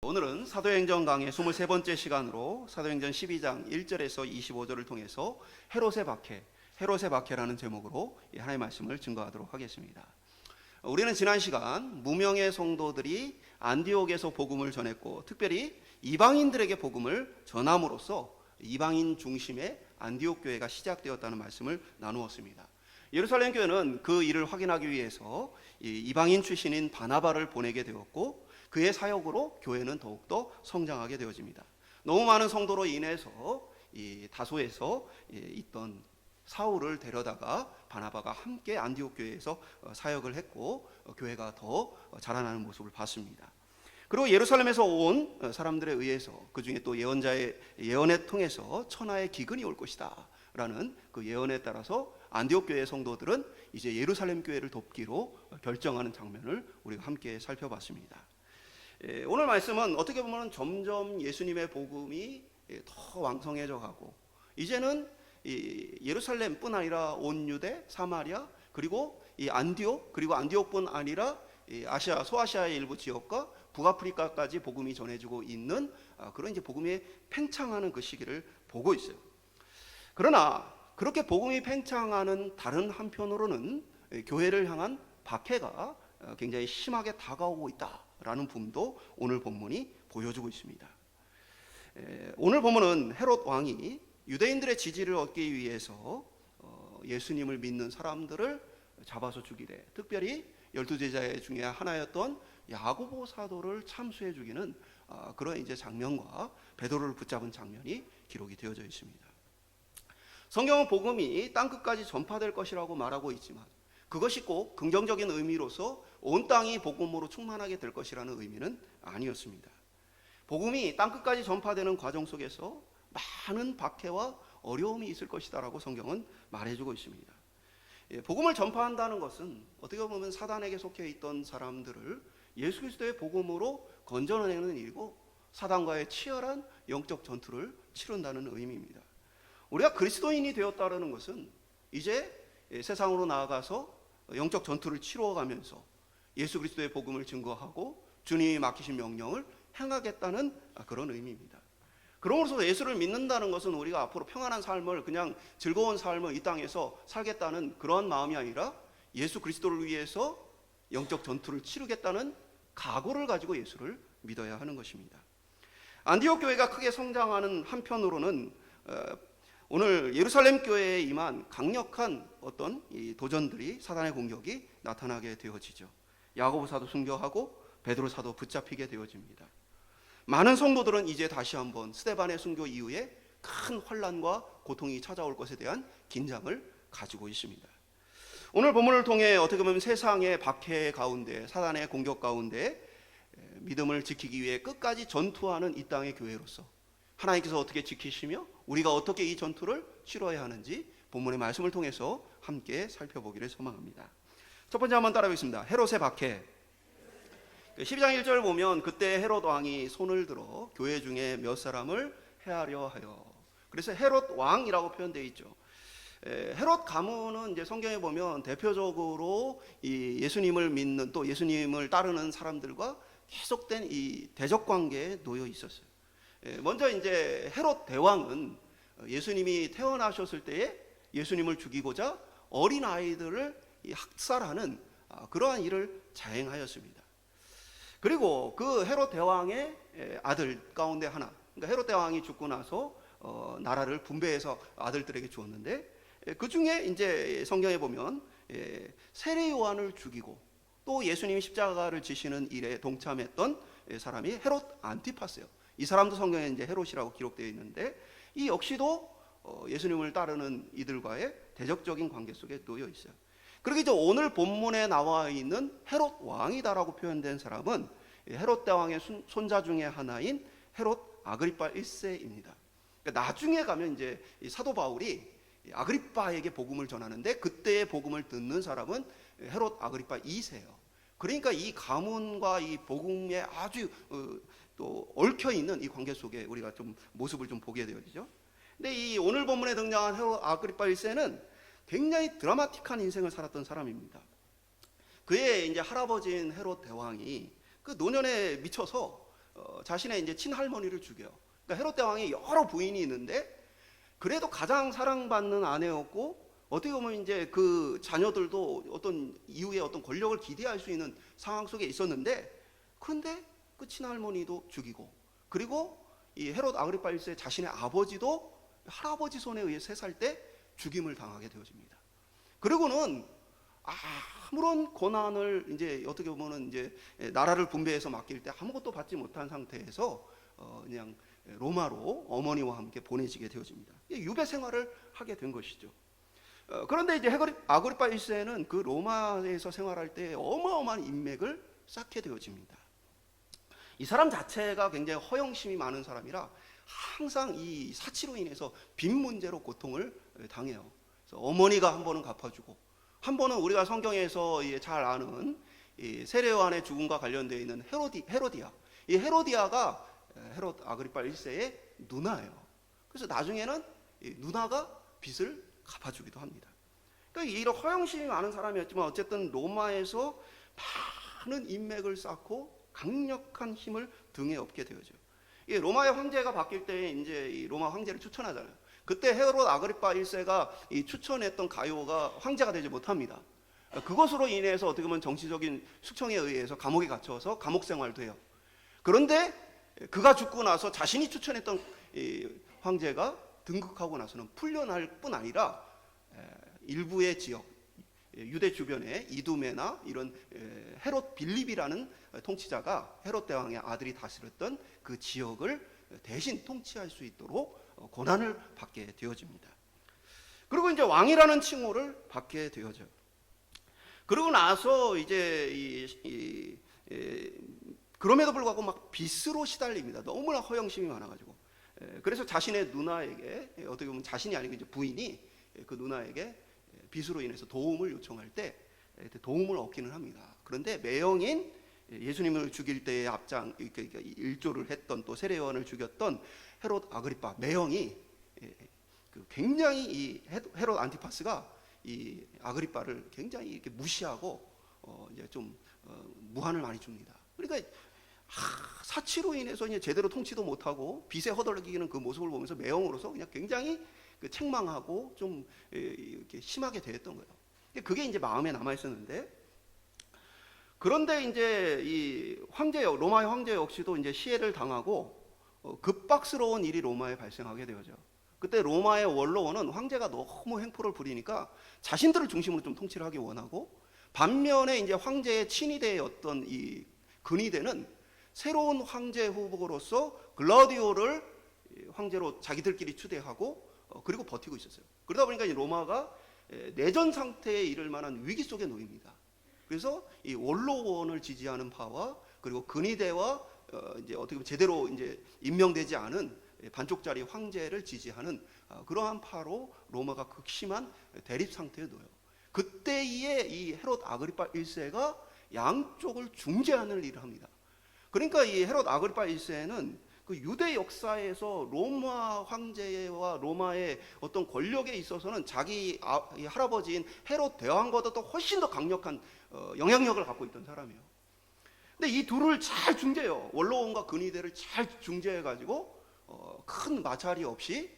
오늘은 사도행전 강의 23번째 시간으로 사도행전 12장 1절에서 25절을 통해서 헤롯의 박해, 헤롯의 박해라는 제목으로 하나님의 말씀을 증거하도록 하겠습니다. 우리는 지난 시간 무명의 성도들이 안디옥에서 복음을 전했고 특별히 이방인들에게 복음을 전함으로써 이방인 중심의 안디옥 교회가 시작되었다는 말씀을 나누었습니다. 예루살렘 교회는 그 일을 확인하기 위해서 이방인 출신인 바나바를 보내게 되었고 그의 사역으로 교회는 더욱더 성장하게 되어집니다. 너무 많은 성도로 인해서 다소에서 있던 사울을 데려다가 바나바가 함께 안디옥 교회에서 사역을 했고 교회가 더 자라나는 모습을 봤습니다. 그리고 예루살렘에서 온 사람들에 의해서 그 중에 또 예언자의 예언에 통해서 천하의 기근이 올 것이다 라는 그 예언에 따라서 안디옥 교회의 성도들은 이제 예루살렘 교회를 돕기로 결정하는 장면을 우리가 함께 살펴봤습니다. 오늘 말씀은 어떻게 보면 점점 예수님의 복음이 더 왕성해져 가고 이제는 예루살렘뿐 아니라 온 유대, 사마리아 그리고 이 안디옥 그리고 안디옥뿐 아니라 아시아, 소아시아의 일부 지역과 북아프리카까지 복음이 전해지고 있는 그런 이제 복음이 팽창하는 그 시기를 보고 있어요. 그러나 그렇게 복음이 팽창하는 다른 한편으로는 교회를 향한 박해가 굉장히 심하게 다가오고 있다라는 부분도 오늘 본문이 보여주고 있습니다. 오늘 본문은 헤롯 왕이 유대인들의 지지를 얻기 위해서 예수님을 믿는 사람들을 잡아서 죽이되 특별히 12제자 중에 하나였던 야고보 사도를 참수해 죽이는 그런 이제 장면과 베드로를 붙잡은 장면이 기록이 되어져 있습니다. 성경은 복음이 땅끝까지 전파될 것이라고 말하고 있지만 그것이 꼭 긍정적인 의미로서 온 땅이 복음으로 충만하게 될 것이라는 의미는 아니었습니다. 복음이 땅끝까지 전파되는 과정 속에서 많은 박해와 어려움이 있을 것이다라고 성경은 말해주고 있습니다. 복음을 전파한다는 것은 어떻게 보면 사단에게 속해 있던 사람들을 예수 그리스도의 복음으로 건져내는 일이고 사단과의 치열한 영적 전투를 치른다는 의미입니다. 우리가 그리스도인이 되었다는 것은 이제 세상으로 나아가서 영적 전투를 치러가면서 예수 그리스도의 복음을 증거하고 주님이 맡기신 명령을 행하겠다는 그런 의미입니다. 그러므로서 예수를 믿는다는 것은 우리가 앞으로 평안한 삶을 그냥 즐거운 삶을 이 땅에서 살겠다는 그런 마음이 아니라 예수 그리스도를 위해서 영적 전투를 치르겠다는 각오를 가지고 예수를 믿어야 하는 것입니다. 안디옥 교회가 크게 성장하는 한편으로는 오늘 예루살렘 교회에 임한 강력한 어떤 이 도전들이 사단의 공격이 나타나게 되어지죠. 야고보 사도 순교하고 베드로 사도 붙잡히게 되어집니다. 많은 성도들은 이제 다시 한번 스데반의 순교 이후에 큰 환난과 고통이 찾아올 것에 대한 긴장을 가지고 있습니다. 오늘 본문을 통해 어떻게 보면 세상의 박해 가운데 사단의 공격 가운데 믿음을 지키기 위해 끝까지 전투하는 이 땅의 교회로서 하나님께서 어떻게 지키시며 우리가 어떻게 이 전투를 치러야 하는지 본문의 말씀을 통해서 함께 살펴보기를 소망합니다. 첫 번째 한번 따라하겠습니다. 헤롯의 박해. 12장 1절을 보면 그때 헤롯 왕이 손을 들어 교회 중에 몇 사람을 해하려 하여. 그래서 헤롯 왕이라고 표현되어 있죠. 헤롯 가문은 이제 성경에 보면 대표적으로 이 예수님을 믿는 또 예수님을 따르는 사람들과 계속된 이 대적 관계에 놓여 있었어요. 먼저 이제 헤롯 대왕은 예수님이 태어나셨을 때에 예수님을 죽이고자 어린 아이들을 학살하는 그러한 일을 자행하였습니다. 그리고 그 헤롯 대왕의 아들 가운데 하나, 그러니까 헤롯 대왕이 죽고 나서 나라를 분배해서 아들들에게 주었는데 그 중에 이제 성경에 보면 세례 요한을 죽이고 또 예수님이 십자가를 지시는 일에 동참했던 사람이 헤롯 안티파스예요. 이 사람도 성경에 이제 헤롯이라고 기록되어 있는데 이 역시도 예수님을 따르는 이들과의 대적적인 관계 속에 놓여 있어요. 그리고 이제 오늘 본문에 나와 있는 헤롯 왕이다라고 표현된 사람은 헤롯 대왕의 손자 중에 하나인 헤롯 아그리파 1세입니다. 그러니까 나중에 가면 이제 사도 바울이 아그리파에게 복음을 전하는데 그때의 복음을 듣는 사람은 헤롯 아그리파 2세예요. 그러니까 이 가문과 이 복음에 아주 또 얽혀 있는 이 관계 속에 우리가 좀 모습을 좀 보게 되어지죠. 근데 이 오늘 본문에 등장한 헤롯 아그리파 1세는 굉장히 드라마틱한 인생을 살았던 사람입니다. 그의 이제 할아버지인 헤롯 대왕이 그 노년에 미쳐서 자신의 이제 친할머니를 죽여요. 그러니까 헤롯 대왕이 여러 부인이 있는데 그래도 가장 사랑받는 아내였고 어떻게 보면 이제 그 자녀들도 어떤 이후에 어떤 권력을 기대할 수 있는 상황 속에 있었는데, 그런데 그 친할머니도 죽이고, 그리고 이 헤롯 아그리파 1세 자신의 아버지도 할아버지 손에 의해 3살 때 죽임을 당하게 되어집니다. 그리고는 아무런 권한을 이제 어떻게 보면은 이제 나라를 분배해서 맡길 때 아무것도 받지 못한 상태에서 그냥 로마로 어머니와 함께 보내지게 되어집니다. 유배 생활을 하게 된 것이죠. 그런데 이제 아그리파 1세는 그 로마에서 생활할 때 어마어마한 인맥을 쌓게 되어집니다. 이 사람 자체가 굉장히 허영심이 많은 사람이라 항상 이 사치로 인해서 빚 문제로 고통을 당해요. 그래서 어머니가 한 번은 갚아주고, 한 번은 우리가 성경에서 잘 아는 이 세례요한의 죽음과 관련되어 있는 헤로디아, 이 헤로디아가 헤롯 아그리파 1세의 누나예요. 그래서 나중에는 이 누나가 빚을 갚아주기도 합니다. 그러니까 이런 허영심이 많은 사람이었지만 어쨌든 로마에서 많은 인맥을 쌓고 강력한 힘을 등에 업게 되어져. 이 로마의 황제가 바뀔 때 이제 이 로마 황제를 추천하잖아요. 그때 헤롯 아그리파 1세가 이 추천했던 가요가 황제가 되지 못합니다. 그것으로 인해서 어떻게 보면 정치적인 숙청에 의해서 감옥에 갇혀서 감옥 생활도 해요. 그런데 그가 죽고 나서 자신이 추천했던 이 황제가 등극하고 나서는 풀려날 뿐 아니라 일부의 지역, 유대 주변에 이두메나 이런 헤롯 빌립이라는 통치자가 헤롯 대왕의 아들이 다스렸던 그 지역을 대신 통치할 수 있도록 권한을 받게 되어집니다. 그리고 이제 왕이라는 칭호를 받게 되어져요. 그러고 나서 이제 그럼에도 불구하고 막 빚으로 시달립니다. 너무나 허영심이 많아가지고. 그래서 자신의 누나에게, 어떻게 보면 자신이 아니고 이제 부인이 그 누나에게 빚으로 인해서 도움을 요청할 때 도움을 얻기는 합니다. 그런데 매형인 예수님을 죽일 때의 일조를 했던, 또 세례요한을 죽였던 헤롯 아그리파 매형이 굉장히 이 헤롯 안티파스가 이 아그리파를 굉장히 이렇게 무시하고 이제 좀 무한을 많이 줍니다. 그러니까 사치로 인해서 이제 제대로 통치도 못하고 빚에 허덕이는 그 모습을 보면서 매형으로서 그냥 굉장히 책망하고 좀 이렇게 심하게 대했던 거예요. 그게 이제 마음에 남아 있었는데, 그런데 이제 이 로마의 황제 역시도 이제 시해를 당하고 급박스러운 일이 로마에 발생하게 되어져. 그때 로마의 원로원은 황제가 너무 횡포를 부리니까 자신들을 중심으로 좀 통치를 하기 원하고, 반면에 이제 황제의 친위대였던 이 근위대는 새로운 황제 후보로서 글라우디오를 황제로 자기들끼리 추대하고 그리고 버티고 있었어요. 그러다 보니까 이 로마가 내전 상태에 이를 만한 위기 속에 놓입니다. 그래서 이 원로원을 지지하는 파와 그리고 근위대와 이제 어떻게 보면 제대로 이제 임명되지 않은 반쪽짜리 황제를 지지하는 그러한 파로 로마가 극심한 대립 상태에 놓여요. 그때에 이 헤롯 아그리파 1세가 양쪽을 중재하는 일을 합니다. 그러니까 이 헤롯 아그리파 1세는 그 유대 역사에서 로마 황제와 로마의 어떤 권력에 있어서는 자기 할아버지인 헤롯 대왕보다도 훨씬 더 강력한 영향력을 갖고 있던 사람이에요. 근데 이 둘을 잘 중재해요. 원로원과 근위대를 잘 중재해가지고 큰 마찰이 없이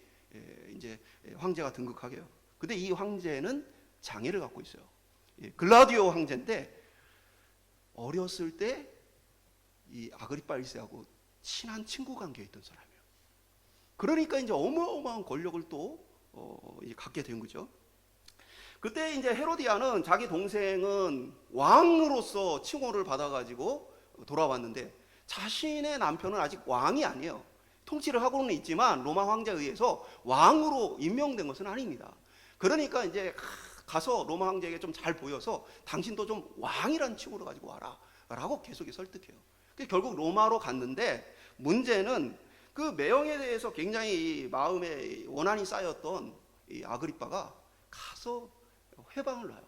이제 황제가 등극하게 해요. 근데 이 황제는 장애를 갖고 있어요. 글라디오 황제인데 어렸을 때 이 아그리파 1세하고 친한 친구 관계에 있던 사람이에요. 그러니까 이제 어마어마한 권력을 또 이제 갖게 된 거죠. 그때 이제 헤로디아는 자기 동생은 왕으로서 칭호를 받아가지고 돌아왔는데 자신의 남편은 아직 왕이 아니에요. 통치를 하고는 있지만 로마 황제에 의해서 왕으로 임명된 것은 아닙니다. 그러니까 이제 가서 로마 황제에게 좀 잘 보여서 당신도 좀 왕이란 칭호를 가지고 와라 라고 계속 설득해요. 결국 로마로 갔는데 문제는 그 매형에 대해서 굉장히 마음에 원한이 쌓였던 이 아그리파가 가서 회방을 놔요.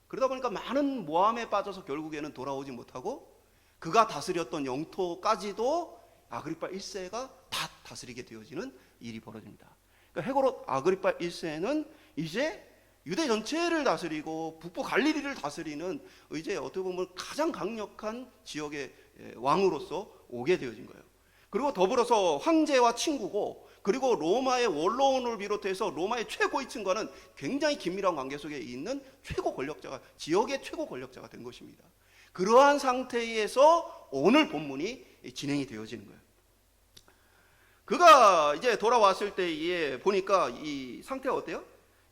그러다 보니까 많은 모함에 빠져서 결국에는 돌아오지 못하고 그가 다스렸던 영토까지도 아그리파 1세가 다 다스리게 되어지는 일이 벌어집니다. 그러니까 헤롯 아그리파 1세는 이제 유대 전체를 다스리고 북부 갈릴리를 다스리는 이제 어떻게 보면 가장 강력한 지역의 왕으로서 오게 되어진 거예요. 그리고 더불어서 황제와 친구고, 그리고 로마의 원로원을 비롯해서 로마의 최고위층과는 굉장히 긴밀한 관계 속에 있는 최고 권력자가, 지역의 최고 권력자가 된 것입니다. 그러한 상태에서 오늘 본문이 진행이 되어지는 거예요. 그가 이제 돌아왔을 때에 보니까 이 상태가 어때요?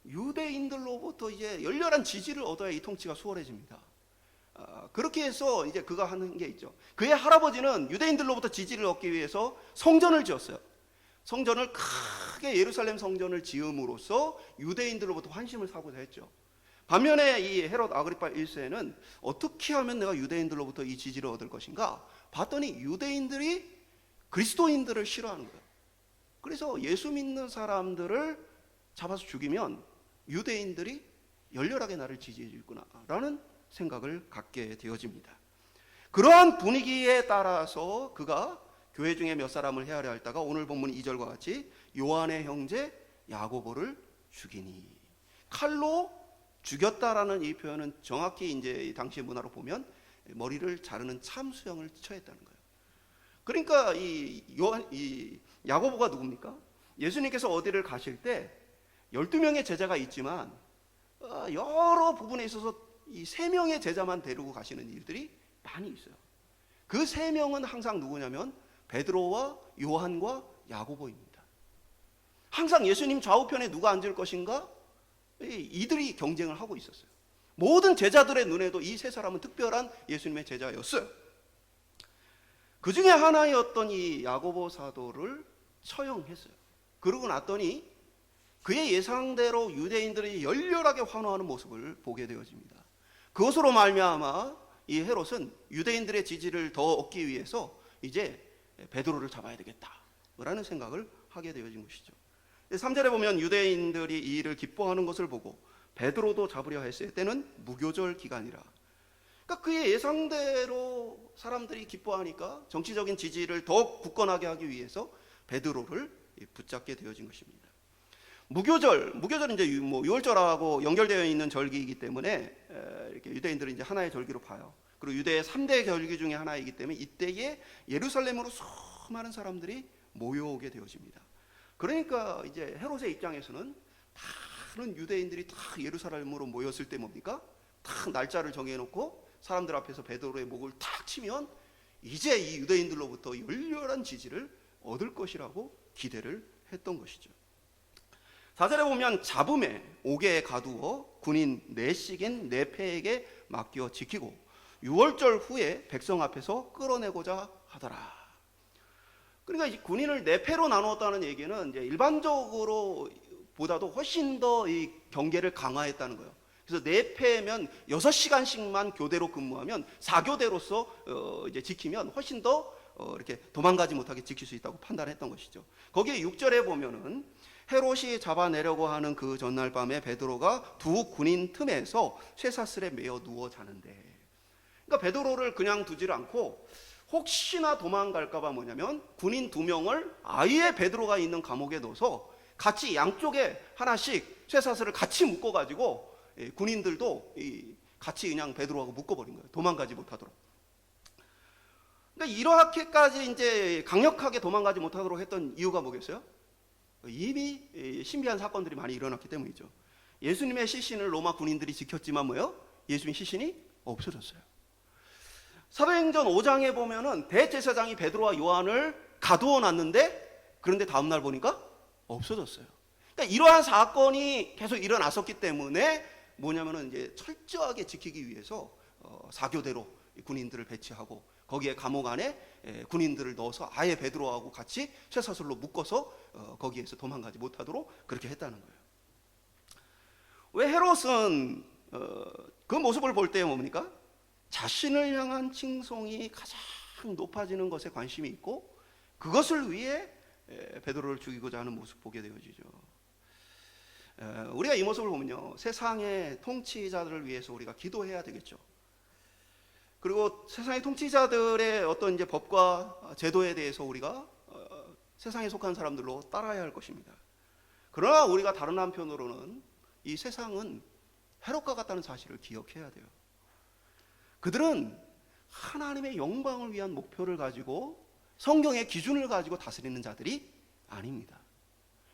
유대인들로부터 이제 열렬한 지지를 얻어야 이 통치가 수월해집니다. 그렇게 해서 이제 그가 하는 게 있죠. 그의 할아버지는 유대인들로부터 지지를 얻기 위해서 성전을 지었어요. 성전을 크게, 예루살렘 성전을 지음으로써 유대인들로부터 환심을 사고자 했죠. 반면에 이 헤롯 아그리파 1세는 어떻게 하면 내가 유대인들로부터 이 지지를 얻을 것인가 봤더니 유대인들이 그리스도인들을 싫어하는 거예요. 그래서 예수 믿는 사람들을 잡아서 죽이면 유대인들이 열렬하게 나를 지지해 줄구나 라는 생각을 갖게 되어집니다. 그러한 분위기에 따라서 그가 교회 중에 몇 사람을 헤아려 할다가 오늘 본문 2절과 같이 요한의 형제 야고보를 죽이니, 칼로 죽였다라는 이 표현은 정확히 이제 당시의 문화로 보면 머리를 자르는 참수형을 처했다는 거예요. 그러니까 이 야고보가 누굽니까? 예수님께서 어디를 가실 때 12명의 제자가 있지만 여러 부분에 있어서 이 3명의 제자만 데리고 가시는 일들이 많이 있어요. 그 3명은 항상 누구냐면 베드로와 요한과 야고보입니다. 항상 예수님 좌우편에 누가 앉을 것인가? 이들이 경쟁을 하고 있었어요. 모든 제자들의 눈에도 이 3사람은 특별한 예수님의 제자였어요. 그 중에 하나였던 이 야고보 사도를 처형했어요. 그러고 났더니 그의 예상대로 유대인들이 열렬하게 환호하는 모습을 보게 되어집니다. 그것으로 말미암아 이 헤롯은 유대인들의 지지를 더 얻기 위해서 이제 베드로를 잡아야 되겠다라는 생각을 하게 되어진 것이죠. 3절에 보면 유대인들이 이 일을 기뻐하는 것을 보고 베드로도 잡으려 했을 때는 무교절 기간이라. 그러니까 그의 예상대로 사람들이 기뻐하니까 정치적인 지지를 더욱 굳건하게 하기 위해서 베드로를 붙잡게 되어진 것입니다. 무교절은 이제 6월절하고 연결되어 있는 절기이기 때문에 이렇게 유대인들은 이제 하나의 절기로 봐요. 그리고 유대의 3대 절기 중에 하나이기 때문에 이때에 예루살렘으로 수많은 사람들이 모여오게 되어집니다. 그러니까 이제 헤롯의 입장에서는 다른 유대인들이 다 예루살렘으로 모였을 때 뭡니까? 딱 날짜를 정해놓고 사람들 앞에서 베드로의 목을 탁 치면 이제 이 유대인들로부터 열렬한 지지를 얻을 것이라고 기대를 했던 것이죠. 4절에 보면 잡음에 옥에 가두어 군인 내식인 내패에게 맡겨 지키고 6월절 후에 백성 앞에서 끌어내고자 하더라. 그러니까 이 군인을 내패로 나누었다는 얘기는 이제 일반적으로 보다도 훨씬 더 이 경계를 강화했다는 거예요. 그래서 내패면 6시간씩만 교대로 근무하면 4교대로서 이제 지키면 훨씬 더 이렇게 도망가지 못하게 지킬 수 있다고 판단했던 것이죠. 거기에 6절에 보면은 헤롯이 잡아내려고 하는 그 전날 밤에 베드로가 두 군인 틈에서 쇠사슬에 매어 누워 자는데, 그러니까 베드로를 그냥 두질 않고 혹시나 도망갈까 봐 뭐냐면 군인 2명을 아예 베드로가 있는 감옥에 넣어서 같이 양쪽에 하나씩 쇠사슬을 같이 묶어 가지고 군인들도 같이 그냥 베드로하고 묶어버린 거예요. 도망가지 못하도록. 그러니까 이렇게까지 이제 강력하게 도망가지 못하도록 했던 이유가 뭐겠어요? 이미 신비한 사건들이 많이 일어났기 때문이죠. 예수님의 시신을 로마 군인들이 지켰지만 뭐예요? 예수님 시신이 없어졌어요. 사도행전 5장에 보면은 대제사장이 베드로와 요한을 가두어 놨는데 그런데 다음날 보니까 없어졌어요. 그러니까 이러한 사건이 계속 일어났었기 때문에 뭐냐면은 이제 철저하게 지키기 위해서 4교대로 군인들을 배치하고 거기에 감옥 안에 군인들을 넣어서 아예 베드로하고 같이 쇠사슬로 묶어서 거기에서 도망가지 못하도록 그렇게 했다는 거예요. 왜 헤롯은 그 모습을 볼 때 뭡니까? 자신을 향한 칭송이 가장 높아지는 것에 관심이 있고 그것을 위해 베드로를 죽이고자 하는 모습 보게 되어지죠. 우리가 이 모습을 보면요, 세상의 통치자들을 위해서 우리가 기도해야 되겠죠. 그리고 세상의 통치자들의 어떤 이제 법과 제도에 대해서 우리가 세상에 속한 사람들로 따라야 할 것입니다. 그러나 우리가 다른 한편으로는 이 세상은 헤롯과 같다는 사실을 기억해야 돼요. 그들은 하나님의 영광을 위한 목표를 가지고 성경의 기준을 가지고 다스리는 자들이 아닙니다.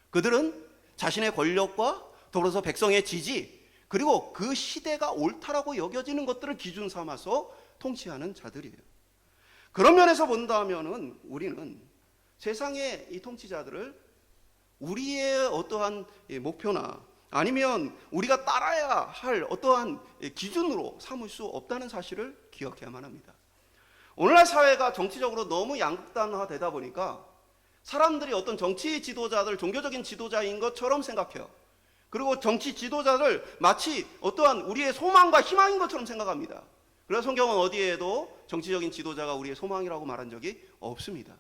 그들은 자신의 권력과 더불어서 백성의 지지, 그리고 그 시대가 옳다라고 여겨지는 것들을 기준 삼아서 통치하는 자들이에요. 그런 면에서 본다면은 우리는 세상의 이 통치자들을 우리의 어떠한 목표나 아니면 우리가 따라야 할 어떠한 기준으로 삼을 수 없다는 사실을 기억해야만 합니다. 오늘날 사회가 정치적으로 너무 양극단화되다 보니까 사람들이 어떤 정치 지도자들, 종교적인 지도자인 것처럼 생각해요. 그리고 정치 지도자를 마치 어떠한 우리의 소망과 희망인 것처럼 생각합니다. 그래서 성경은 어디에도 정치적인 지도자가 우리의 소망이라고 말한 적이 없습니다.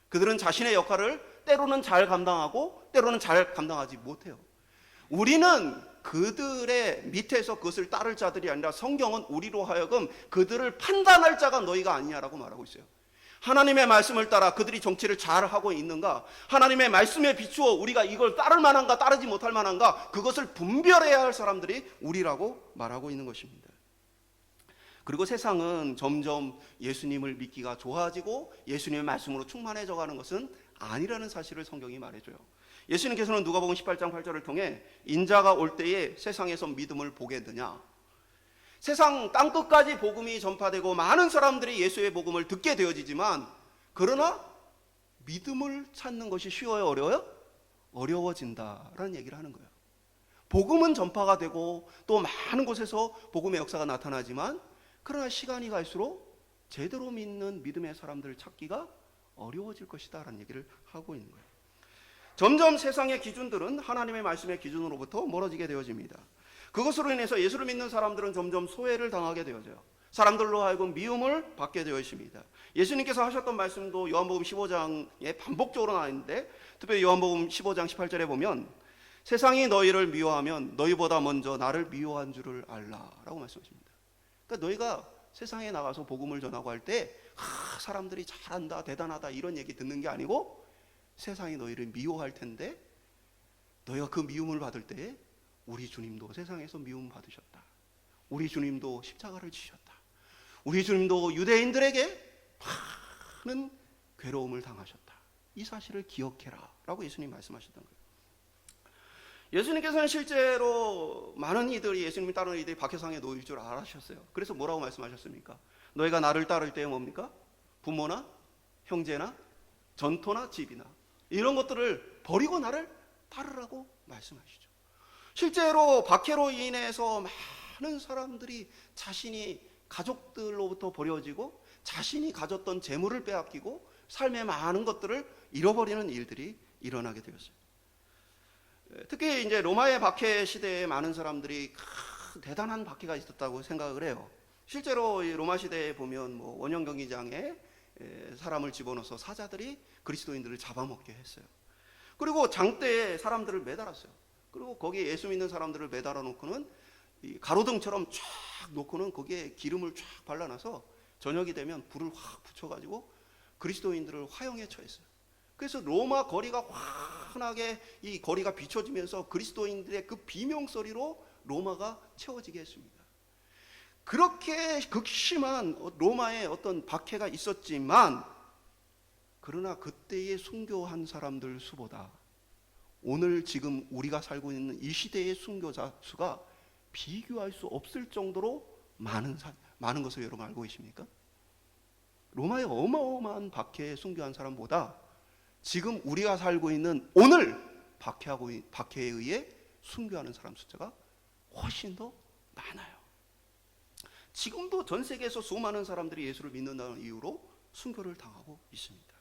그들은 자신의 역할을 때로는 잘 감당하고 때로는 잘 감당하지 못해요. 우리는 그들의 밑에서 그것을 따를 자들이 아니라 성경은 우리로 하여금 그들을 판단할 자가 너희가 아니냐라고 말하고 있어요. 하나님의 말씀을 따라 그들이 정치를 잘 하고 있는가, 하나님의 말씀에 비추어 우리가 이걸 따를 만한가 따르지 못할 만한가, 그것을 분별해야 할 사람들이 우리라고 말하고 있는 것입니다. 그리고 세상은 점점 예수님을 믿기가 좋아지고 예수님의 말씀으로 충만해져 가는 것은 아니라는 사실을 성경이 말해줘요. 예수님께서는 누가복음 18장 8절을 통해 인자가 올 때에 세상에서 믿음을 보겠느냐, 세상 땅끝까지 복음이 전파되고 많은 사람들이 예수의 복음을 듣게 되어지지만, 그러나 믿음을 찾는 것이 쉬워요, 어려워요? 어려워진다라는 얘기를 하는 거예요. 복음은 전파가 되고 또 많은 곳에서 복음의 역사가 나타나지만, 그러나 시간이 갈수록 제대로 믿는 믿음의 사람들을 찾기가 어려워질 것이다 라는 얘기를 하고 있는 거예요. 점점 세상의 기준들은 하나님의 말씀의 기준으로부터 멀어지게 되어집니다. 그것으로 인해서 예수를 믿는 사람들은 점점 소외를 당하게 되어져요. 사람들로 하여금 미움을 받게 되어 있습니다. 예수님께서 하셨던 말씀도 요한복음 15장에 반복적으로 나와 있는데, 특별히 요한복음 15장 18절에 보면 세상이 너희를 미워하면 너희보다 먼저 나를 미워한 줄을 알라 라고 말씀하십니다. 그러니까 너희가 세상에 나가서 복음을 전하고 할 때 사람들이 잘한다, 대단하다 이런 얘기 듣는 게 아니고, 세상이 너희를 미워할 텐데 너희가 그 미움을 받을 때에 우리 주님도 세상에서 미움 받으셨다, 우리 주님도 십자가를 지셨다, 우리 주님도 유대인들에게 많은 괴로움을 당하셨다, 이 사실을 기억해라 라고 예수님 말씀하셨던 거예요. 예수님께서는 실제로 많은 이들이, 예수님이 따르는 이들이 박해상에 놓일 줄 알았어요. 그래서 뭐라고 말씀하셨습니까? 너희가 나를 따를 때에 뭡니까? 부모나 형제나 전토나 집이나 이런 것들을 버리고 나를 따르라고 말씀하시죠. 실제로 박해로 인해서 많은 사람들이 자신이 가족들로부터 버려지고 자신이 가졌던 재물을 빼앗기고 삶의 많은 것들을 잃어버리는 일들이 일어나게 되었어요. 특히 이제 로마의 박해 시대에 많은 사람들이 대단한 박해가 있었다고 생각을 해요. 실제로 이 로마 시대에 보면 원형 경기장에 사람을 집어넣어서 사자들이 그리스도인들을 잡아먹게 했어요. 그리고 장대에 사람들을 매달았어요. 그리고 거기에 예수 믿는 사람들을 매달아 놓고는 이 가로등처럼 쫙 놓고는 거기에 기름을 쫙 발라놔서 저녁이 되면 불을 확 붙여가지고 그리스도인들을 화형에 처했어요. 그래서 로마 거리가 환하게 이 거리가 비춰지면서 그리스도인들의 그 비명소리로 로마가 채워지게 했습니다. 그렇게 극심한 로마의 어떤 박해가 있었지만, 그러나 그때의 순교한 사람들 수보다 오늘 지금 우리가 살고 있는 이 시대의 순교자 수가 비교할 수 없을 정도로 많은 것을 여러분 알고 계십니까? 로마의 어마어마한 박해에 순교한 사람보다 지금 우리가 살고 있는 오늘 박해에 의해 순교하는 사람 숫자가 훨씬 더 많아요. 지금도 전 세계에서 수많은 사람들이 예수를 믿는다는 이유로 순교를 당하고 있습니다.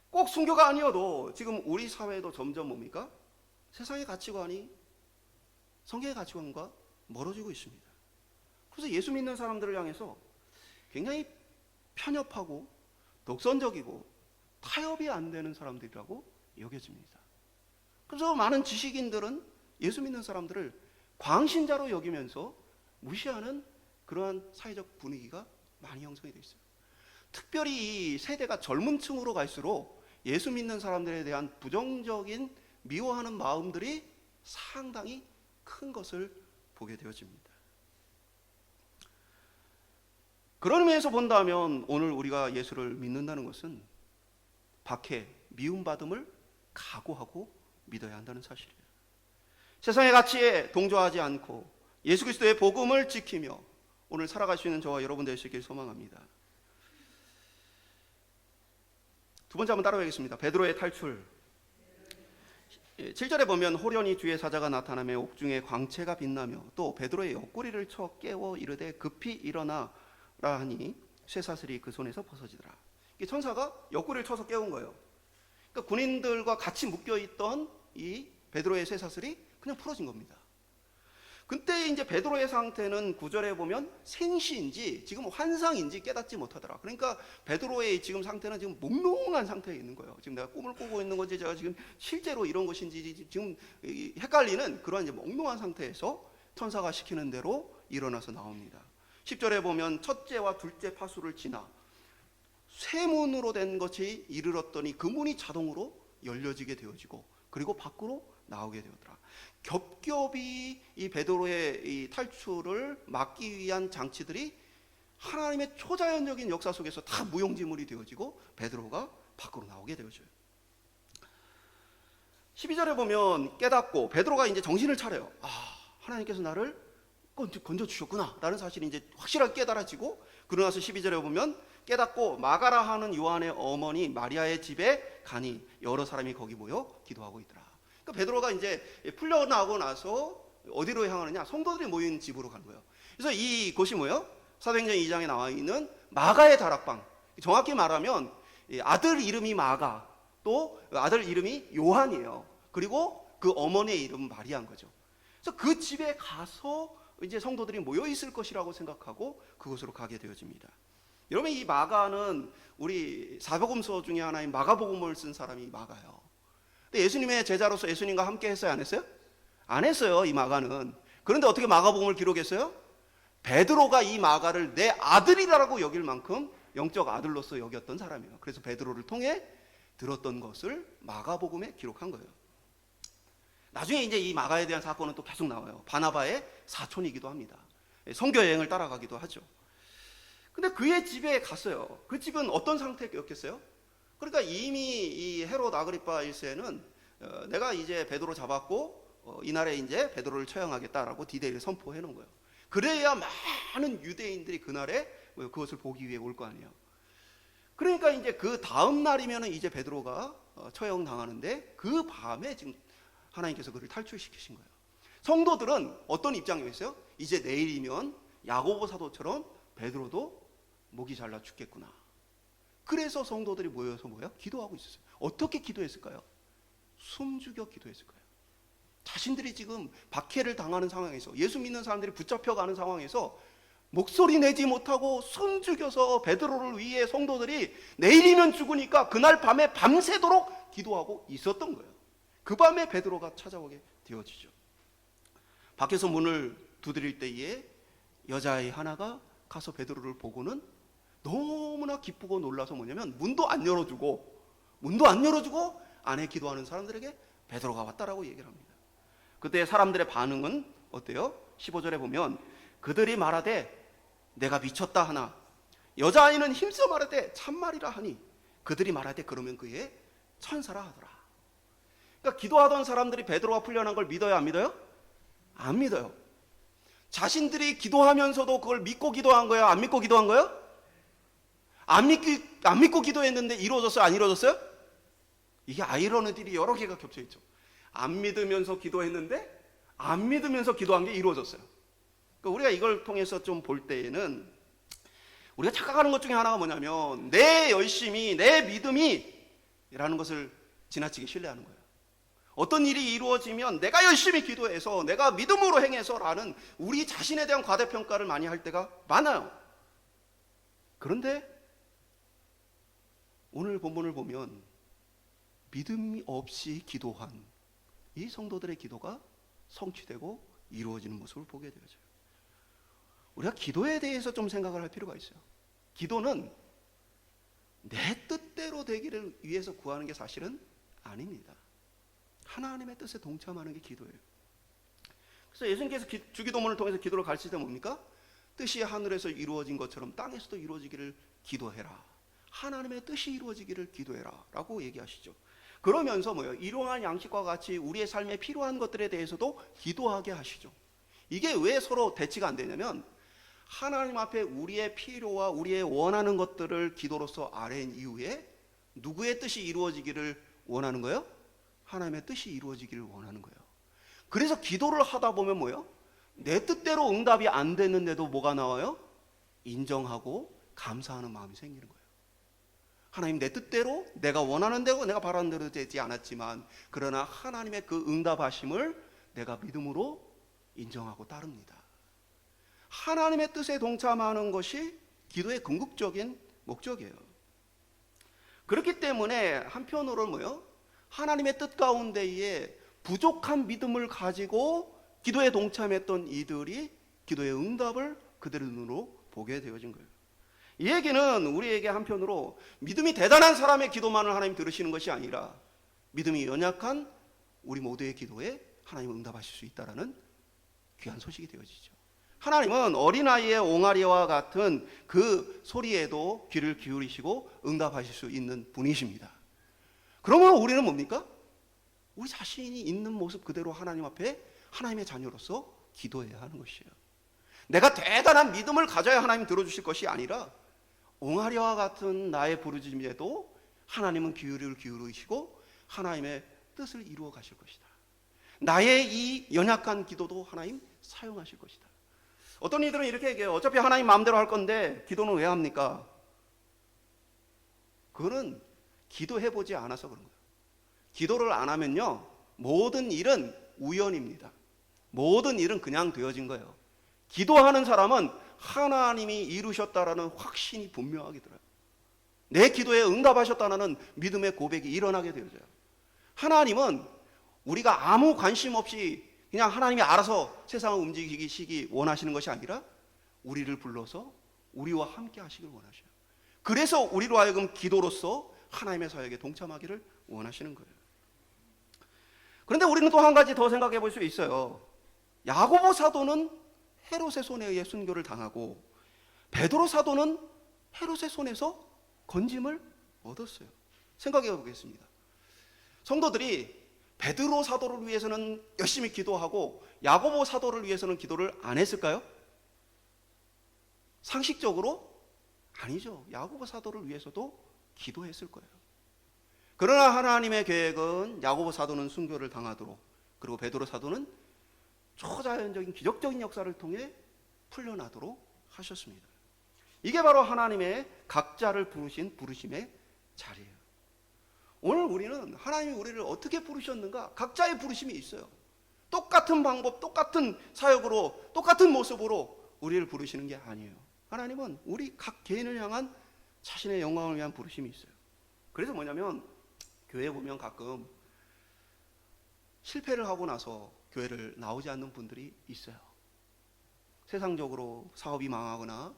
꼭 순교가 아니어도 지금 우리 사회도 점점 뭡니까? 세상의 가치관이 성경의 가치관과 멀어지고 있습니다. 그래서 예수 믿는 사람들을 향해서 굉장히 편협하고 독선적이고 타협이 안 되는 사람들이라고 여겨집니다. 그래서 많은 지식인들은 예수 믿는 사람들을 광신자로 여기면서 무시하는 그러한 사회적 분위기가 많이 형성이 되어 있어요. 특별히 이 세대가 젊은 층으로 갈수록 예수 믿는 사람들에 대한 부정적인 미워하는 마음들이 상당히 큰 것을 보게 되어집니다. 그런 의미에서 본다면 오늘 우리가 예수를 믿는다는 것은 박해, 미움받음을 각오하고 믿어야 한다는 사실이에요. 세상의 가치에 동조하지 않고 예수 그리스도의 복음을 지키며 오늘 살아갈 수 있는 저와 여러분 될 수 있길 소망합니다. 두 번째 한번 따라가겠습니다. 베드로의 탈출. 7절에 보면 호련히 주의 사자가 나타나며 옥중에 광채가 빛나며 또 베드로의 옆구리를 쳐 깨워 이르되 급히 일어나라 하니 쇠사슬이 그 손에서 벗어지더라. 천사가 옆구리를 쳐서 깨운 거예요. 그러니까 군인들과 같이 묶여있던 이 베드로의 쇠사슬이 그냥 풀어진 겁니다. 그때 이제 베드로의 상태는 9절에 보면 생시인지 지금 환상인지 깨닫지 못하더라. 그러니까 베드로의 지금 상태는 지금 몽롱한 상태에 있는 거예요. 지금 내가 꿈을 꾸고 있는 건지 제가 지금 실제로 이런 것인지 지금 헷갈리는 그런 이제 몽롱한 상태에서 천사가 시키는 대로 일어나서 나옵니다. 10절에 보면 첫째와 둘째 파수를 지나 쇠문으로 된 것이 이르렀더니 그 문이 자동으로 열려지게 되어지고 그리고 밖으로 나오게 되었더라. 겹겹이 이 베드로의 이 탈출을 막기 위한 장치들이 하나님의 초자연적인 역사 속에서 다 무용지물이 되어지고 베드로가 밖으로 나오게 되어져요. 12절에 보면 깨닫고 베드로가 이제 정신을 차려요. 하나님께서 나를 건져 주셨구나 라는 사실이 이제 확실하게 깨달아지고, 그러고 나서 12절에 보면 깨닫고 마가라 하는 요한의 어머니 마리아의 집에 가니 여러 사람이 거기 모여 기도하고 있더라. 그러니까 베드로가 이제 풀려나오고 나서 어디로 향하느냐? 성도들이 모인 집으로 가는 거예요. 그래서 이곳이 뭐예요? 사도행전 2장에 나와 있는 마가의 다락방. 정확히 말하면 아들 이름이 마가, 또 아들 이름이 요한이에요. 그리고 그 어머니의 이름은 마리아인 거죠. 그래서 그 집에 가서 이제 성도들이 모여 있을 것이라고 생각하고 그곳으로 가게 되어집니다. 여러분, 이 마가는 우리 사복음서 중에 하나인 마가복음을 쓴 사람이 마가예요. 근데 예수님의 제자로서 예수님과 함께 했어요, 안 했어요? 안 했어요, 이 마가는. 그런데 어떻게 마가복음을 기록했어요? 베드로가 이 마가를 내 아들이라고 여길 만큼 영적 아들로서 여겼던 사람이에요. 그래서 베드로를 통해 들었던 것을 마가복음에 기록한 거예요. 나중에 이제 이 마가에 대한 사건은 또 계속 나와요. 바나바의 사촌이기도 합니다. 선교 여행을 따라가기도 하죠. 근데 그의 집에 갔어요. 그 집은 어떤 상태였겠어요? 그러니까 이미 이 헤롯 아그리파 1세는 내가 이제 베드로 잡았고 이날에 이제 베드로를 처형하겠다라고 디데이를 선포해 놓은 거예요. 그래야 많은 유대인들이 그날에 그것을 보기 위해 올 거 아니에요. 그러니까 이제 그 다음 날이면은 이제 베드로가 처형당하는데 그 밤에 지금 하나님께서 그를 탈출시키신 거예요. 성도들은 어떤 입장이었어요? 이제 내일이면 야고보 사도처럼 베드로도 목이 잘라 죽겠구나. 그래서 성도들이 모여서 기도하고 있었어요. 어떻게 기도했을까요? 숨죽여 기도했을 거예요. 자신들이 지금 박해를 당하는 상황에서, 예수 믿는 사람들이 붙잡혀가는 상황에서 목소리 내지 못하고 숨죽여서 베드로를 위해 성도들이 내일이면 죽으니까 그날 밤에 밤새도록 기도하고 있었던 거예요. 그 밤에 베드로가 찾아오게 되어지죠. 밖에서 문을 두드릴 때에 여자아이 하나가 가서 베드로를 보고는 너무나 기쁘고 놀라서 문도 안 열어주고 안에 기도하는 사람들에게 베드로가 왔다라고 얘기를 합니다. 그때 사람들의 반응은 어때요? 15절에 보면 그들이 말하되 내가 미쳤다 하나 여자아이는 힘써 말하되 참말이라 하니 그들이 말하되 그러면 그의 천사라 하더라. 그러니까 기도하던 사람들이 베드로가 풀려난 걸 믿어요, 안 믿어요? 안 믿어요. 자신들이 기도하면서도 그걸 믿고 기도한 거예요, 안 믿고 기도한 거예요? 안 믿고 기도했는데 이루어졌어요, 안 이루어졌어요? 이게 아이러니들이 여러 개가 겹쳐 있죠. 안 믿으면서 기도했는데 안 믿으면서 기도한 게 이루어졌어요. 그러니까 우리가 이걸 통해서 좀 볼 때에는 우리가 착각하는 것 중에 하나가 뭐냐면 내 열심이, 내 믿음이 라는 것을 지나치게 신뢰하는 거예요. 어떤 일이 이루어지면 내가 열심히 기도해서, 내가 믿음으로 행해서 라는 우리 자신에 대한 과대평가를 많이 할 때가 많아요. 그런데 오늘 본문을 보면 믿음이 없이 기도한 이 성도들의 기도가 성취되고 이루어지는 모습을 보게 되어져요. 우리가 기도에 대해서 좀 생각을 할 필요가 있어요. 기도는 내 뜻대로 되기를 위해서 구하는 게 사실은 아닙니다. 하나님의 뜻에 동참하는 게 기도예요. 그래서 예수님께서 주기도문을 통해서 기도를 가르칠 때 뭡니까? 뜻이 하늘에서 이루어진 것처럼 땅에서도 이루어지기를 기도해라. 하나님의 뜻이 이루어지기를 기도해라 라고 얘기하시죠. 그러면서 뭐예요? 일용할 양식과 같이 우리의 삶에 필요한 것들에 대해서도 기도하게 하시죠. 이게 왜 서로 대치가 안 되냐면 하나님 앞에 우리의 필요와 우리의 원하는 것들을 기도로서 아뢰인 이후에 누구의 뜻이 이루어지기를 원하는 거예요? 하나님의 뜻이 이루어지기를 원하는 거예요. 그래서 기도를 하다 보면 뭐예요? 내 뜻대로 응답이 안 됐는데도 뭐가 나와요? 인정하고 감사하는 마음이 생기는 거예요. 하나님, 내 뜻대로 내가 원하는 대로 내가 바라는 대로 되지 않았지만 그러나 하나님의 그 응답하심을 내가 믿음으로 인정하고 따릅니다. 하나님의 뜻에 동참하는 것이 기도의 궁극적인 목적이에요. 그렇기 때문에 한편으로는 뭐예요? 하나님의 뜻 가운데에 부족한 믿음을 가지고 기도에 동참했던 이들이 기도의 응답을 그들의 눈으로 보게 되어진 거예요. 이 얘기는 우리에게 한편으로 믿음이 대단한 사람의 기도만을 하나님 들으시는 것이 아니라 믿음이 연약한 우리 모두의 기도에 하나님 응답하실 수 있다는 귀한 소식이 되어지죠. 하나님은 어린아이의 옹알이와 같은 그 소리에도 귀를 기울이시고 응답하실 수 있는 분이십니다. 그러므로 우리는 뭡니까? 우리 자신이 있는 모습 그대로 하나님 앞에 하나님의 자녀로서 기도해야 하는 것이에요. 내가 대단한 믿음을 가져야 하나님 들어주실 것이 아니라 옹알이와 같은 나의 부르짖음에도 하나님은 귀를 기울이시고 하나님의 뜻을 이루어 가실 것이다. 나의 이 연약한 기도도 하나님 사용하실 것이다. 어떤 이들은 이렇게 얘기해요. 어차피 하나님 마음대로 할 건데 기도는 왜 합니까? 그거는 기도해보지 않아서 그런 거예요. 기도를 안 하면요, 모든 일은 우연입니다. 모든 일은 그냥 되어진 거예요. 기도하는 사람은 하나님이 이루셨다라는 확신이 분명하게 들어요. 내 기도에 응답하셨다는 믿음의 고백이 일어나게 되어져요. 하나님은 우리가 아무 관심 없이 그냥 하나님이 알아서 세상을 움직이시기 원하시는 것이 아니라 우리를 불러서 우리와 함께 하시길 원하셔요. 그래서 우리로 하여금 기도로서 하나님의 사역에 동참하기를 원하시는 거예요. 그런데 우리는 또 한 가지 더 생각해 볼 수 있어요. 야고보 사도는 헤롯의 손에 의해 순교를 당하고 베드로 사도는 헤롯의 손에서 건짐을 얻었어요. 생각해 보겠습니다. 성도들이 베드로 사도를 위해서는 열심히 기도하고 야고보 사도를 위해서는 기도를 안 했을까요? 상식적으로 아니죠. 야고보 사도를 위해서도 기도했을 거예요. 그러나 하나님의 계획은 야고보 사도는 순교를 당하도록, 그리고 베드로 사도는 초자연적인 기적적인 역사를 통해 풀려나도록 하셨습니다. 이게 바로 하나님의 각자를 부르신 부르심의 자리예요. 오늘 우리는 하나님이 우리를 어떻게 부르셨는가? 각자의 부르심이 있어요. 똑같은 방법, 똑같은 사역으로, 똑같은 모습으로 우리를 부르시는 게 아니에요. 하나님은 우리 각 개인을 향한 자신의 영광을 위한 부르심이 있어요. 그래서 뭐냐면 교회에 보면 가끔 실패를 하고 나서 교회를 나오지 않는 분들이 있어요. 세상적으로 사업이 망하거나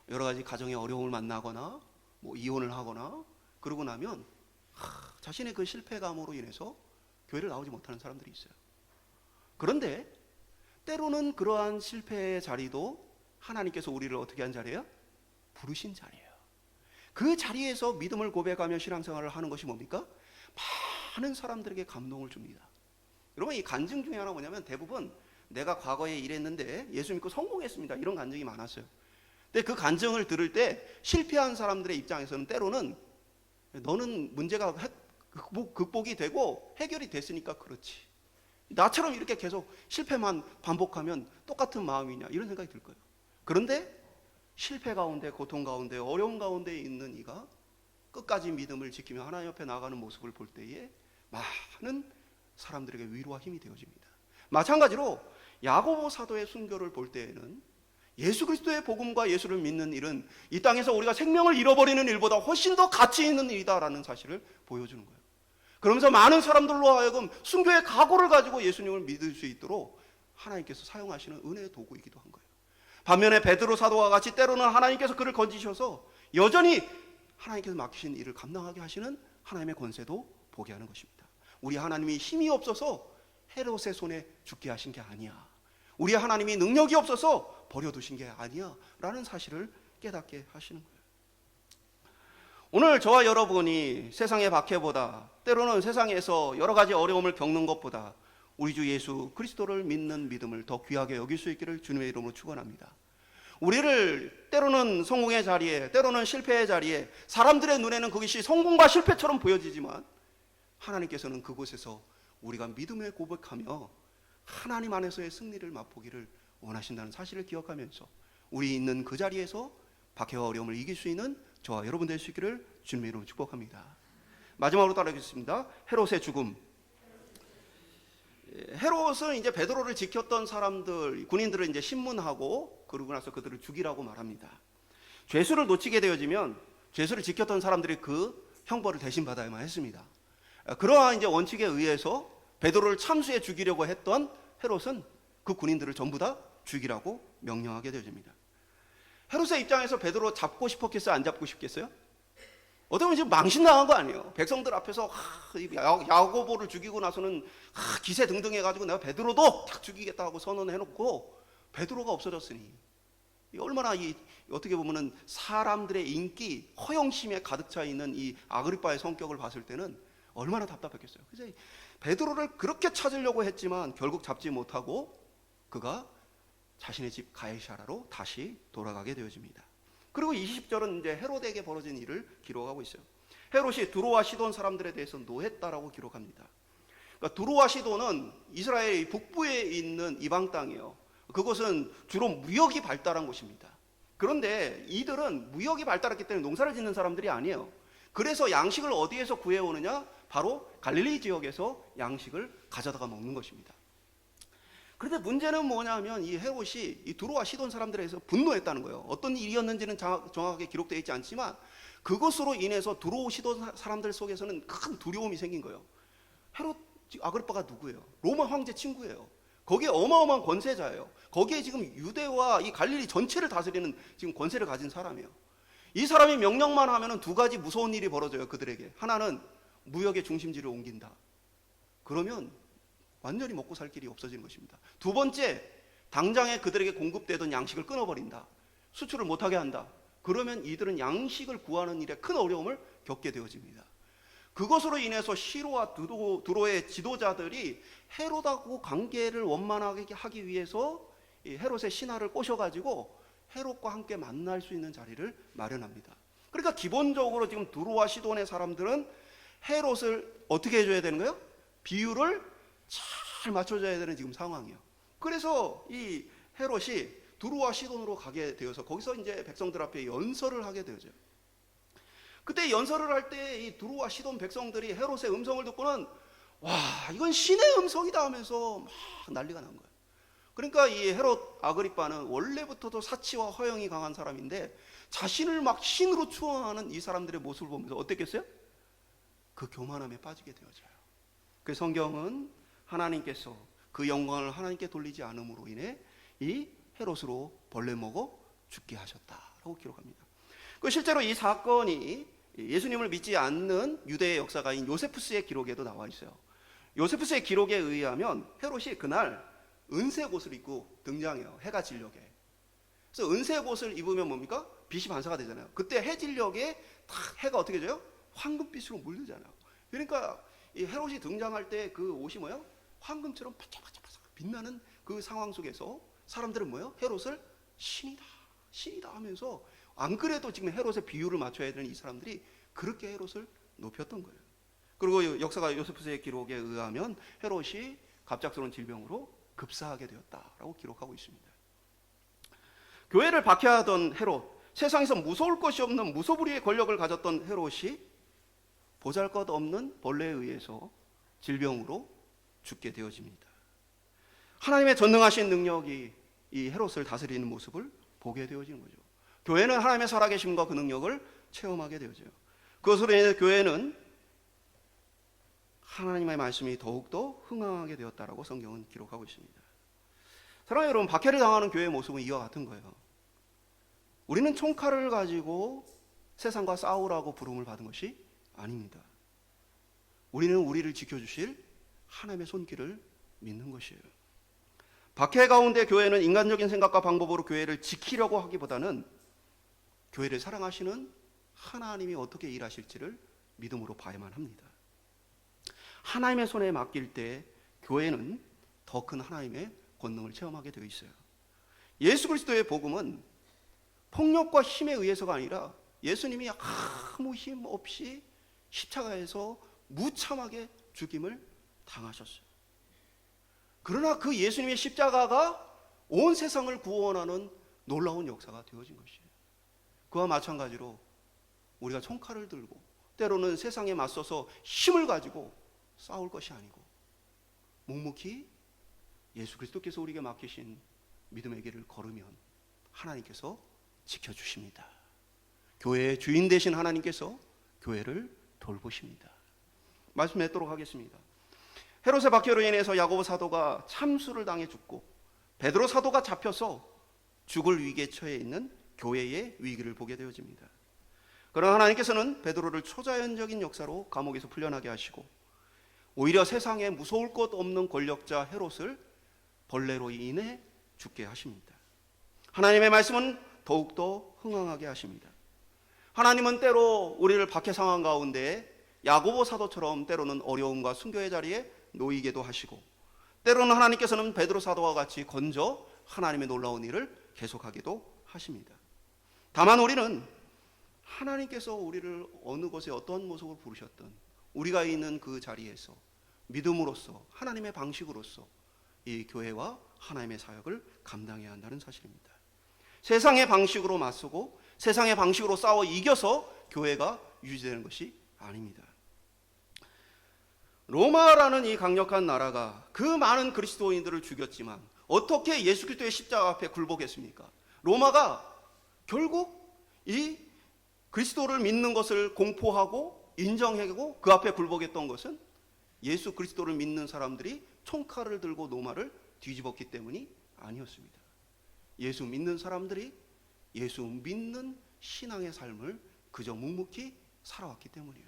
여러 가지 가정의 어려움을 만나거나 뭐 이혼을 하거나 그러고 나면 자신의 그 실패감으로 인해서 교회를 나오지 못하는 사람들이 있어요. 그런데 때로는 그러한 실패의 자리도 하나님께서 우리를 어떻게 한 자리예요? 부르신 자리예요. 그 자리에서 믿음을 고백하며 신앙생활을 하는 것이 뭡니까? 많은 사람들에게 감동을 줍니다. 여러분, 이 간증 중에 하나 뭐냐면 대부분 내가 과거에 이랬는데 예수 믿고 성공했습니다, 이런 간증이 많았어요. 근데 그 간증을 들을 때 실패한 사람들의 입장에서는 때로는 너는 문제가 극복이 되고 해결이 됐으니까 그렇지, 나처럼 이렇게 계속 실패만 반복하면 똑같은 마음이냐, 이런 생각이 들 거예요. 그런데 실패 가운데, 고통 가운데, 어려움 가운데 있는 이가 끝까지 믿음을 지키며 하나님 옆에 나아가는 모습을 볼 때에 많은 사람들에게 위로와 힘이 되어집니다. 마찬가지로 야고보 사도의 순교를 볼 때에는 예수 그리스도의 복음과 예수를 믿는 일은 이 땅에서 우리가 생명을 잃어버리는 일보다 훨씬 더 가치 있는 일이다라는 사실을 보여주는 거예요. 그러면서 많은 사람들로 하여금 순교의 각오를 가지고 예수님을 믿을 수 있도록 하나님께서 사용하시는 은혜의 도구이기도 한 거예요. 반면에 베드로 사도와 같이 때로는 하나님께서 그를 건지셔서 여전히 하나님께서 맡기신 일을 감당하게 하시는 하나님의 권세도 보게 하는 것입니다. 우리 하나님이 힘이 없어서 헤롯의 손에 죽게 하신 게 아니야. 우리 하나님이 능력이 없어서 버려두신 게 아니야 라는 사실을 깨닫게 하시는 거예요. 오늘 저와 여러분이 세상의 박해보다, 때로는 세상에서 여러 가지 어려움을 겪는 것보다 우리 주 예수 그리스도를 믿는 믿음을 더 귀하게 여길 수 있기를 주님의 이름으로 축원합니다. 우리를 때로는 성공의 자리에, 때로는 실패의 자리에, 사람들의 눈에는 그것이 성공과 실패처럼 보여지지만 하나님께서는 그곳에서 우리가 믿음을 고백하며 하나님 안에서의 승리를 맛보기를 원하신다는 사실을 기억하면서 우리 있는 그 자리에서 박해와 어려움을 이길 수 있는 저와 여러분 될 수 있기를 주님의 이름으로 축복합니다. 마지막으로 따라하겠습니다. 헤롯의 죽음. 헤롯은 이제 베드로를 지켰던 사람들, 군인들을 이제 신문하고 그러고 나서 그들을 죽이라고 말합니다. 죄수를 놓치게 되어지면 죄수를 지켰던 사람들이 그 형벌을 대신 받아야만 했습니다. 그러한 이제 원칙에 의해서 베드로를 참수해 죽이려고 했던 헤롯은 그 군인들을 전부 다 죽이라고 명령하게 되어집니다. 헤롯의 입장에서 베드로 잡고 싶었겠어요? 안 잡고 싶겠어요? 어떻게 보면 지금 망신당한 거 아니에요. 백성들 앞에서 야고보를 죽이고 나서는 기세 등등 해가지고 내가 베드로도 딱 죽이겠다 하고 선언해놓고 베드로가 없어졌으니 얼마나 어떻게 보면은 사람들의 인기, 허영심에 가득 차 있는 이 아그리빠의 성격을 봤을 때는 얼마나 답답했겠어요. 그래서 베드로를 그렇게 찾으려고 했지만 결국 잡지 못하고 그가 자신의 집 가이사라로 다시 돌아가게 되어집니다. 그리고 20절은 이제 헤롯에게 벌어진 일을 기록하고 있어요. 헤롯이 두로와 시돈 사람들에 대해서 노했다라고 기록합니다. 그러니까 두로와 시돈은 이스라엘 북부에 있는 이방 땅이에요. 그것은 주로 무역이 발달한 곳입니다. 그런데 이들은 무역이 발달했기 때문에 농사를 짓는 사람들이 아니에요. 그래서 양식을 어디에서 구해오느냐? 바로 갈릴리 지역에서 양식을 가져다가 먹는 것입니다. 그런데 문제는 뭐냐면 이 헤롯이 이 두로와 시돈 사람들에 대해서 분노했다는 거예요. 어떤 일이었는지는 정확하게 기록되어 있지 않지만 그것으로 인해서 두로 시돈 사람들 속에서는 큰 두려움이 생긴 거예요. 헤롯 아그리빠가 누구예요? 로마 황제 친구예요. 거기에 어마어마한 권세자예요. 거기에 지금 유대와 이 갈릴리 전체를 다스리는 지금 권세를 가진 사람이에요. 이 사람이 명령만 하면은 두 가지 무서운 일이 벌어져요. 그들에게. 하나는 무역의 중심지를 옮긴다. 그러면 완전히 먹고 살 길이 없어지는 것입니다. 두 번째, 당장에 그들에게 공급되던 양식을 끊어버린다. 수출을 못하게 한다. 그러면 이들은 양식을 구하는 일에 큰 어려움을 겪게 되어집니다. 그것으로 인해서 시로와 두로의 지도자들이 헤롯하고 관계를 원만하게 하기 위해서 헤롯의 신하를 꼬셔가지고 헤롯과 함께 만날 수 있는 자리를 마련합니다. 그러니까 기본적으로 지금 두로와 시돈의 사람들은 헤롯을 어떻게 해줘야 되는 거예요? 비율을 잘 맞춰줘야 되는 지금 상황이에요. 그래서 이 헤롯이 두로와 시돈으로 가게 되어서 거기서 이제 백성들 앞에 연설을 하게 되어져요. 그때 연설을 할 때 이 두로와 시돈 백성들이 헤롯의 음성을 듣고는 와, 이건 신의 음성이다 하면서 막 난리가 난 거예요. 그러니까 이 헤롯 아그리빠는 원래부터도 사치와 허영이 강한 사람인데 자신을 막 신으로 추앙하는 이 사람들의 모습을 보면서 어땠겠어요? 그 교만함에 빠지게 되어져요. 그 성경은 하나님께서 그 영광을 하나님께 돌리지 않음으로 인해 이 헤롯으로 벌레 먹어 죽게 하셨다라고 기록합니다. 그 실제로 이 사건이 예수님을 믿지 않는 유대의 역사가인 요세푸스의 기록에도 나와 있어요. 요세푸스의 기록에 의하면 헤롯이 그날 은색 옷을 입고 등장해요. 해가 지려게. 그래서 은색 옷을 입으면 뭡니까? 빛이 반사가 되잖아요. 그때 해 지려게 딱 해가 어떻게 돼요? 황금빛으로 물들잖아요. 그러니까 이 헤롯이 등장할 때 그 옷이 뭐예요? 황금처럼 바짝바짝 빛나는 그 상황 속에서 사람들은 뭐예요? 헤롯을 신이다 하면서 안 그래도 지금 헤롯의 비율을 맞춰야 되는 이 사람들이 그렇게 헤롯을 높였던 거예요. 그리고 역사가 요세푸스의 기록에 의하면 헤롯이 갑작스러운 질병으로 급사하게 되었다라고 기록하고 있습니다. 교회를 박해하던 헤롯, 세상에서 무서울 것이 없는 무소불위의 권력을 가졌던 헤롯이 보잘것없는 벌레에 의해서 질병으로 죽게 되어집니다. 하나님의 전능하신 능력이 이 헤롯을 다스리는 모습을 보게 되어지는 거죠. 교회는 하나님의 살아계심과 그 능력을 체험하게 되어져요. 그것으로 인해 교회는 하나님의 말씀이 더욱더 흥황하게 되었다라고 성경은 기록하고 있습니다. 사랑하는 여러분, 박해를 당하는 교회의 모습은 이와 같은 거예요. 우리는 총칼을 가지고 세상과 싸우라고 부름을 받은 것이 아닙니다. 우리는 우리를 지켜주실 하나님의 손길을 믿는 것이에요. 박해 가운데 교회는 인간적인 생각과 방법으로 교회를 지키려고 하기보다는 교회를 사랑하시는 하나님이 어떻게 일하실지를 믿음으로 봐야만 합니다. 하나님의 손에 맡길 때 교회는 더 큰 하나님의 권능을 체험하게 되어 있어요. 예수 그리스도의 복음은 폭력과 힘에 의해서가 아니라 예수님이 아무 힘 없이 십자가에서 무참하게 죽임을 당하셨어요. 그러나 그 예수님의 십자가가 온 세상을 구원하는 놀라운 역사가 되어진 것이에요. 그와 마찬가지로 우리가 총칼을 들고 때로는 세상에 맞서서 힘을 가지고 싸울 것이 아니고 묵묵히 예수 그리스도께서 우리에게 맡기신 믿음의 길을 걸으면 하나님께서 지켜주십니다. 교회의 주인 되신 하나님께서 교회를 돌보십니다. 말씀 맺도록 하겠습니다. 헤롯의 박해로 인해서 야고보 사도가 참수를 당해 죽고 베드로 사도가 잡혀서 죽을 위기에 처해 있는 교회의 위기를 보게 되어집니다. 그러나 하나님께서는 베드로를 초자연적인 역사로 감옥에서 풀려나게 하시고 오히려 세상에 무서울 것 없는 권력자 헤롯을 벌레로 인해 죽게 하십니다. 하나님의 말씀은 더욱더 흥황하게 하십니다. 하나님은 때로 우리를 박해 상황 가운데 야고보 사도처럼 때로는 어려움과 순교의 자리에 놓이게도 하시고 때로는 하나님께서는 베드로 사도와 같이 건져 하나님의 놀라운 일을 계속하기도 하십니다. 다만 우리는 하나님께서 우리를 어느 곳에 어떤 모습으로 부르셨든 우리가 있는 그 자리에서 믿음으로써 하나님의 방식으로서 이 교회와 하나님의 사역을 감당해야 한다는 사실입니다. 세상의 방식으로 맞서고 세상의 방식으로 싸워 이겨서 교회가 유지되는 것이 아닙니다. 로마라는 이 강력한 나라가 그 많은 그리스도인들을 죽였지만 어떻게 예수 그리스도의 십자가 앞에 굴복했습니까? 로마가 결국 이 그리스도를 믿는 것을 공포하고 인정하고 그 앞에 굴복했던 것은 예수 그리스도를 믿는 사람들이 총칼을 들고 노마를 뒤집었기 때문이 아니었습니다. 예수 믿는 사람들이 예수 믿는 신앙의 삶을 그저 묵묵히 살아왔기 때문이에요.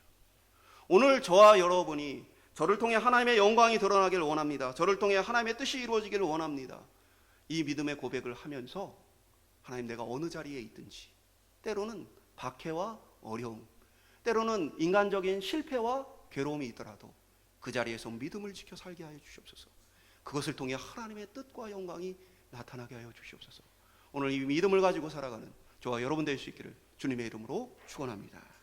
오늘 저와 여러분이 저를 통해 하나님의 영광이 드러나기를 원합니다. 저를 통해 하나님의 뜻이 이루어지기를 원합니다. 이 믿음의 고백을 하면서 하나님 내가 어느 자리에 있든지 때로는 박해와 어려움, 때로는 인간적인 실패와 괴로움이 있더라도 그 자리에서 믿음을 지켜 살게 하여 주시옵소서. 그것을 통해 하나님의 뜻과 영광이 나타나게 하여 주시옵소서. 오늘 이 믿음을 가지고 살아가는 저와 여러분 될 수 있기를 주님의 이름으로 축원합니다.